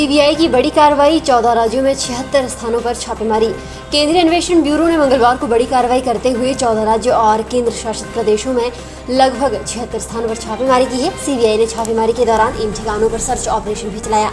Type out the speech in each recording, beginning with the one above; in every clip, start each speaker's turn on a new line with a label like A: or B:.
A: CBI की बड़ी कार्रवाई, 14 राज्यों में 76 स्थानों पर छापेमारी। केंद्रीय अन्वेषण ब्यूरो ने मंगलवार को बड़ी कार्रवाई करते हुए 14 राज्यों और केंद्र शासित प्रदेशों में लगभग 76 स्थानों पर छापेमारी की है। सीबीआई ने छापेमारी के दौरान इन ठिकानों पर सर्च ऑपरेशन भी चलाया।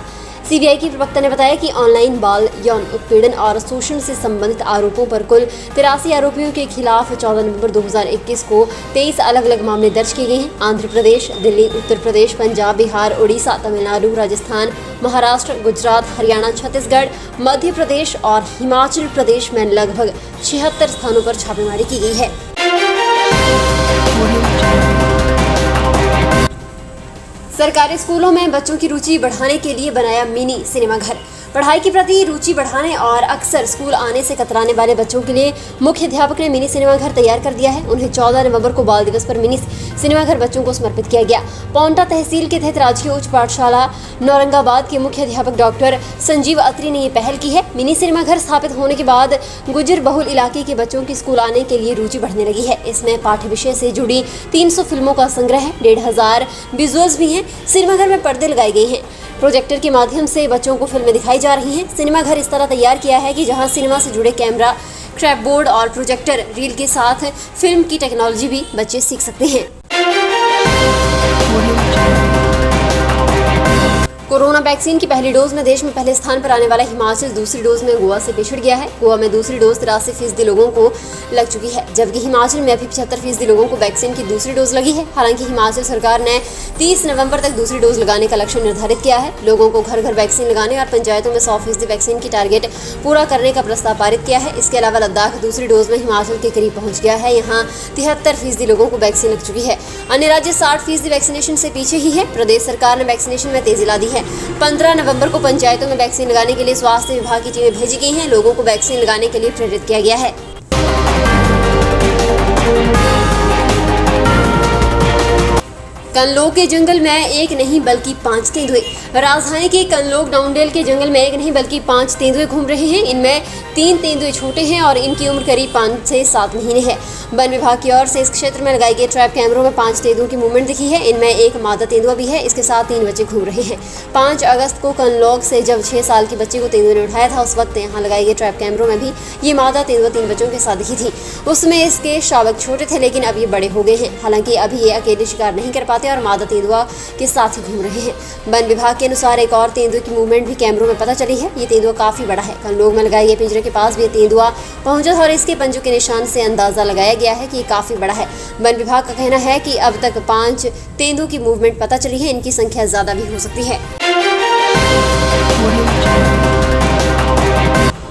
A: सीबीआई की प्रवक्ता ने बताया कि ऑनलाइन बाल यौन उत्पीड़न और शोषण से संबंधित आरोपों पर कुल 83 आरोपियों के खिलाफ 14 नवंबर 2021 को 23 अलग अलग मामले दर्ज किए गए हैं। आंध्र प्रदेश, दिल्ली, उत्तर प्रदेश, पंजाब, बिहार, उड़ीसा, तमिलनाडु, राजस्थान, महाराष्ट्र, गुजरात, हरियाणा, छत्तीसगढ़, मध्य प्रदेश और हिमाचल प्रदेश में लगभग 76 स्थानों पर छापेमारी की गई है। सरकारी स्कूलों में बच्चों की रुचि बढ़ाने के लिए बनाया मिनी सिनेमा घर। पढ़ाई के प्रति रुचि बढ़ाने और अक्सर स्कूल आने से कतराने वाले बच्चों के लिए मुख्य अध्यापक ने मिनी सिनेमा घर तैयार कर दिया है। उन्हें 14 नवंबर को बाल दिवस पर मिनी सिनेमा घर बच्चों को समर्पित किया गया। पांवटा तहसील के तहत राजकीय उच्च पाठशाला नौरंगाबाद के मुख्य अध्यापक डॉक्टर संजीव अत्री ने ये पहल की है। मिनी सिनेमा घर स्थापित होने के बाद गुजर बहुल इलाके के बच्चों की स्कूल आने के लिए रुचि बढ़ने लगी है। इसमें पाठ्य विषय से जुड़ी 300 फिल्मों का संग्रह है, 1500 विजुअल्स भी हैं। सिनेमा घर में पर्दे लगाए गए हैं। प्रोजेक्टर के माध्यम से बच्चों को फिल्में दिखाई जा रही हैं। सिनेमा घर इस तरह तैयार किया है कि जहां सिनेमा से जुड़े कैमरा, क्लैपबोर्ड और प्रोजेक्टर रील के साथ फिल्म की टेक्नोलॉजी भी बच्चे सीख सकते हैं। कोरोना वैक्सीन की पहली डोज में देश में पहले स्थान पर आने वाला हिमाचल दूसरी डोज में गोवा से पिछड़ गया है। गोवा में दूसरी डोज 83% लोगों को लग चुकी है, जबकि हिमाचल में अभी 75% लोगों को वैक्सीन की दूसरी डोज लगी है। हालांकि हिमाचल सरकार ने 30 नवंबर तक दूसरी डोज लगाने का लक्ष्य निर्धारित किया है। लोगों को घर घर वैक्सीन लगाने और पंचायतों में 100% वैक्सीन की टारगेट पूरा करने का प्रस्ताव पारित किया है। इसके अलावा लद्दाख दूसरी डोज में हिमाचल के करीब पहुंच गया है। यहाँ 73% लोगों को वैक्सीन लग चुकी है। अन्य राज्य 60% वैक्सीनेशन से पीछे ही है। प्रदेश सरकार ने वैक्सीनेशन में तेजी ला दी है। 15 नवंबर को पंचायतों में वैक्सीन लगाने के लिए स्वास्थ्य विभाग की टीमें भेजी गई हैं। लोगों को वैक्सीन लगाने के लिए प्रेरित किया गया है। कनलोग के जंगल में एक नहीं बल्कि 5 तेंदुए। राजधानी के कनलोग डाउनडेल के जंगल में एक नहीं बल्कि 5 तेंदुए घूम रहे हैं। इनमें 3 तेंदुए छोटे हैं और इनकी उम्र करीब 5 से 7 महीने है। वन विभाग की ओर से इस क्षेत्र में लगाए गए ट्रैप कैमरों में 5 तेंदुओं की मूवमेंट दिखी है। इनमें एक मादा तेंदुआ भी है। इसके साथ 3 बच्चे घूम रहे हैं। 5 अगस्त को कनलोग से जब 6 साल के बच्चे को तेंदुए ने उठाया था, उस वक्त यहाँ लगाए गए ट्रैप कैमरों में भी ये मादा तेंदुआ 3 बच्चों के साथ दिखी थी। उसमें इसके शावक छोटे थे, लेकिन अब ये बड़े हो गए हैं। हालांकि अभी ये अकेले शिकार नहीं कर पाते और मादा तेंदुआ के साथ ही घूम रहे हैं। वन विभाग के अनुसार एक और तेंदुए की मूवमेंट भी कैमरों में पता चली है। ये तेंदुआ काफी बड़ा है। कनलोग में लगाए गए पिंजरे के पास भी ये तेंदुआ पहुंचा था और इसके पंजों के निशान से अंदाजा लगाया गया है कि ये काफी बड़ा है। वन विभाग का कहना है कि अब तक 5 तेंदुओं की मूवमेंट पता चली है। इनकी संख्या ज्यादा भी हो सकती है।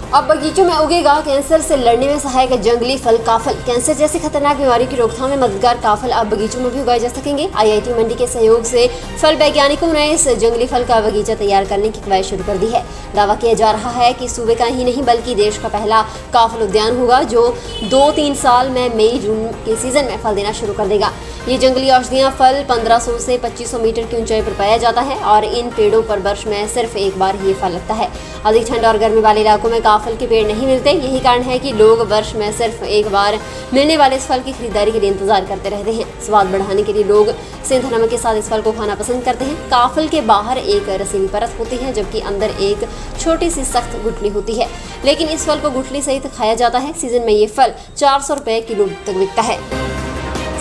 A: अब बगीचों में उगेगा कैंसर से लड़ने में सहायक जंगली फल काफल। कैंसर जैसी खतरनाक बीमारी की रोकथाम में मददगार काफल अब बगीचों में भी उगाए जा सकेंगे। आईआईटी मंडी के सहयोग से फल वैज्ञानिकों ने इस जंगली फल का बगीचा तैयार करने की कवायद शुरू कर दी है। दावा किया जा रहा है कि सूबे का ही नहीं बल्कि देश का पहला काफल उद्यान होगा जो 2-3 साल में मई जून के सीजन में फल देना शुरू कर देगा। ये जंगली औषधियां फल 1500 से 2500 मीटर की ऊंचाई पर पाया जाता है और इन पेड़ों पर वर्ष में सिर्फ एक बार ही फल लगता है। अधिक ठंड और गर्मी वाले इलाकों में काफल के पेड़ नहीं मिलते। यही कारण है कि लोग वर्ष में सिर्फ एक बार मिलने वाले इस फल की खरीदारी के लिए इंतजार करते रहते हैं। स्वाद बढ़ाने के लिए लोग सेंधा नमक के साथ इस फल को खाना पसंद करते हैं। काफल के बाहर एक रसीली परत होती है, जबकि अंदर एक छोटी सी सख्त गुठली होती है, लेकिन इस फल को गुठली सहित खाया जाता है। सीजन में ये फल 400 रुपए किलो तक बिकता है।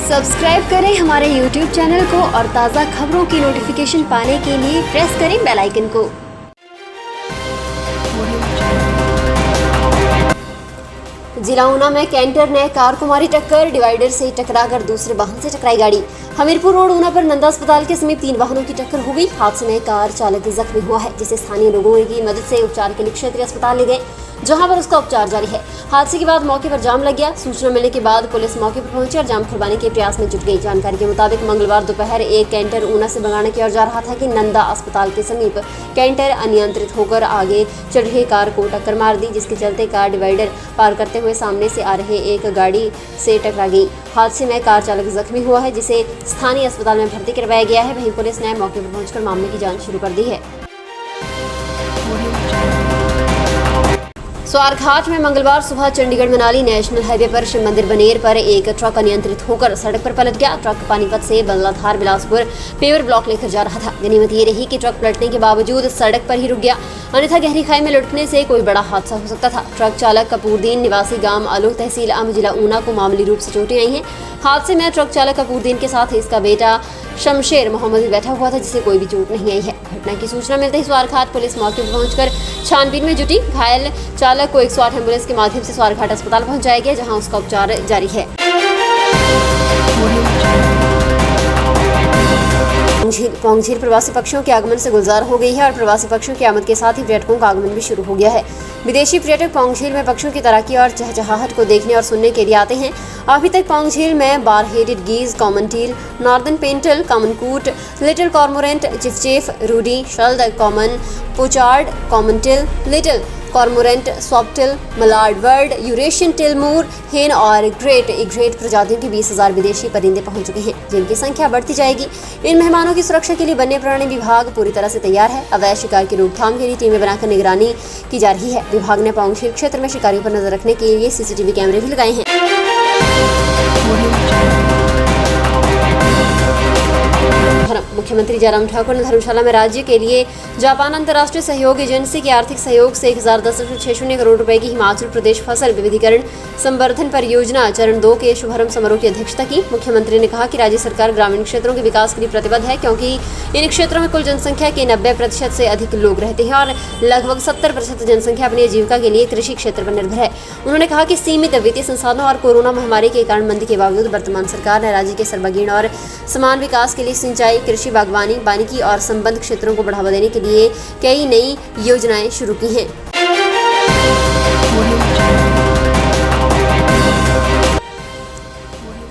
A: सब्सक्राइब करें हमारे YouTube चैनल को और ताज़ा खबरों की नोटिफिकेशन पाने के लिए प्रेस करें बेल आइकन को। जिला ऊना में कैंटर ने कार को मारी टक्कर। डिवाइडर से टकराकर दूसरे वाहन से टकराई गाड़ी। हमीरपुर रोड ऊना पर नंदा अस्पताल के समीप 3 वाहनों की टक्कर हो गई। हादसे में कार चालक जख्मी हुआ है, जिसे स्थानीय लोगों की मदद से उपचार के लिए क्षेत्रीय अस्पताल ले गए, जहां पर उसका उपचार जारी है। हादसे के बाद मौके पर जाम लग गया। सूचना मिलने के बाद पुलिस मौके पर पहुंची और जाम खुलवाने के प्रयास में जुट गई। जानकारी के मुताबिक मंगलवार दोपहर एक कैंटर ऊना से बगाना की ओर जा रहा था कि नंदा अस्पताल के समीप कैंटर अनियंत्रित होकर आगे चल रही कार को टक्कर मार दी, जिसके चलते कार डिवाइडर पार करते हुए सामने से आ रहे एक गाड़ी से टकरा गई। हादसे में कार चालक जख्मी हुआ है, जिसे स्थानीय अस्पताल में भर्ती करवाया गया है। वहीं पुलिस ने मौके पर पहुंचकर मामले की जांच शुरू कर दी है। स्वारघाट में मंगलवार सुबह चंडीगढ़ मनाली नेशनल हाईवे पर शिव मंदिर बनेर पर एक ट्रक अनियंत्रित होकर सड़क पर पलट गया। ट्रक पानीपत से बल्लाधार बिलासपुर पेवर ब्लॉक लेकर जा रहा था। गनीमत ये रही कि ट्रक पलटने के बावजूद सड़क पर ही रुक गया, अन्यथा गहरी खाई में लुढ़कने से कोई बड़ा हादसा हो सकता था। ट्रक चालक कपूरदीन निवासी गांव आलू तहसील अम्ब जिला ऊना को मामूली रूप से चोटें आई हैं। हादसे में ट्रक चालक कपूरदीन के साथ इसका बेटा शमशेर मोहम्मद भी बैठा हुआ था, जिसे कोई भी चोट नहीं आई है। घटना की सूचना मिलते ही स्वारघाट पुलिस मौके पर पहुंचकर छानबीन में जुटी। घायल चालक को 108 एम्बुलेंस के माध्यम से स्वारघाट अस्पताल पहुंचाया गया, जहां उसका उपचार जारी है। पौंग झील प्रवासी पक्षियों के आगमन से गुलजार हो गई है और प्रवासी पक्षियों की आमद के साथ ही पर्यटकों का आगमन भी शुरू हो गया है। विदेशी पर्यटक पौंग झील में पक्षियों की तैराकी और चहचहाहट को देखने और सुनने के लिए आते हैं। अभी तक पौंग झील में bar headed geese, common teal, northern pintail, common coot, little cormorant, chiffchaff, ruddy, shelduck, common pochard, common teal, little cormorant, सॉफ्टिल, मलार्ड वर्ड, यूरेशियन टिलमूर, हेन और ग्रेट इग्रेट प्रजातियों के 20,000 विदेशी परिंदे पहुंच चुके हैं, जिनकी संख्या बढ़ती जाएगी। इन मेहमानों की सुरक्षा के लिए वन्य प्राणी विभाग पूरी तरह से तैयार है। अवैध शिकार की रोकथाम के लिए टीमें बनाकर निगरानी की जा रही है। विभाग ने पौंग झील क्षेत्र में शिकारियों पर नजर रखने के लिए CCTV कैमरे भी लगाए हैं। मुख्यमंत्री जयराम ठाकुर ने धर्मशाला में राज्य के लिए जापान अंतर्राष्ट्रीय सहयोग एजेंसी के आर्थिक सहयोग से 1010.60 करोड़ रुपए की हिमाचल प्रदेश फसल विविधीकरण संवर्धन परियोजना चरण 2 के शुभारंभ समारोह की अध्यक्षता की। मुख्यमंत्री ने कहा कि राज्य सरकार ग्रामीण क्षेत्रों के विकास के लिए प्रतिबद्ध है, क्योंकि इन क्षेत्रों में कुल जनसंख्या के 90% से अधिक लोग रहते हैं और लगभग 70% जनसंख्या अपनी आजीविका के लिए कृषि क्षेत्र पर निर्भर है। उन्होंने कहा कि सीमित वित्तीय संसाधनों और कोरोना महामारी के कारण मंदी के बावजूद वर्तमान सरकार ने राज्य के सर्वांगीण और समान विकास के लिए सिंचाई, कृषि, बागवानी, वानिकी और संबद्ध क्षेत्रों को बढ़ावा देने के लिए कई नई योजनाएं शुरू की हैं।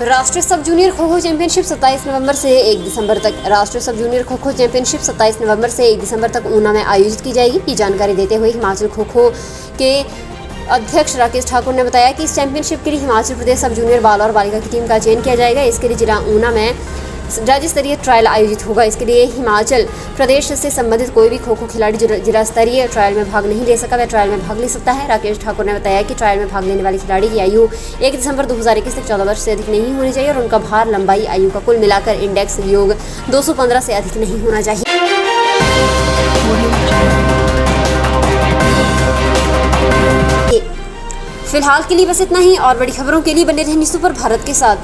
A: राष्ट्रीय सब जूनियर खो-खो चैंपियनशिप 27 नवंबर से 1 दिसंबर तक। राष्ट्रीय सब जूनियर खो-खो चैंपियनशिप 27 नवंबर से 1 दिसंबर तक ऊना में आयोजित की जाएगी। ये जानकारी देते हुए हिमाचल खो-खो के अध्यक्ष राकेश ठाकुर ने बताया कि इस चैंपियनशिप के लिए हिमाचल प्रदेश सब जूनियर बाल और बालिका की टीम का चयन किया जाएगा। इसके लिए जिला ऊना में राज्य स्तरीय ट्रायल आयोजित होगा। इसके लिए हिमाचल प्रदेश से संबंधित कोई भी खो खो खिलाड़ी जिला स्तरीय ट्रायल में भाग नहीं ले सका, वह ट्रायल में भाग ले सकता है। राकेश ठाकुर ने बताया कि ट्रायल में भाग लेने वाले खिलाड़ी की आयु 1 दिसंबर 2021 तक 14 वर्ष से अधिक नहीं होनी चाहिए और उनका भार, लंबाई, आयु का कुल मिलाकर इंडेक्स योग 215 से अधिक नहीं होना चाहिए। फिलहाल के लिए बस इतना ही और बड़ी खबरों के लिए बने रहने सुपर भारत के साथ।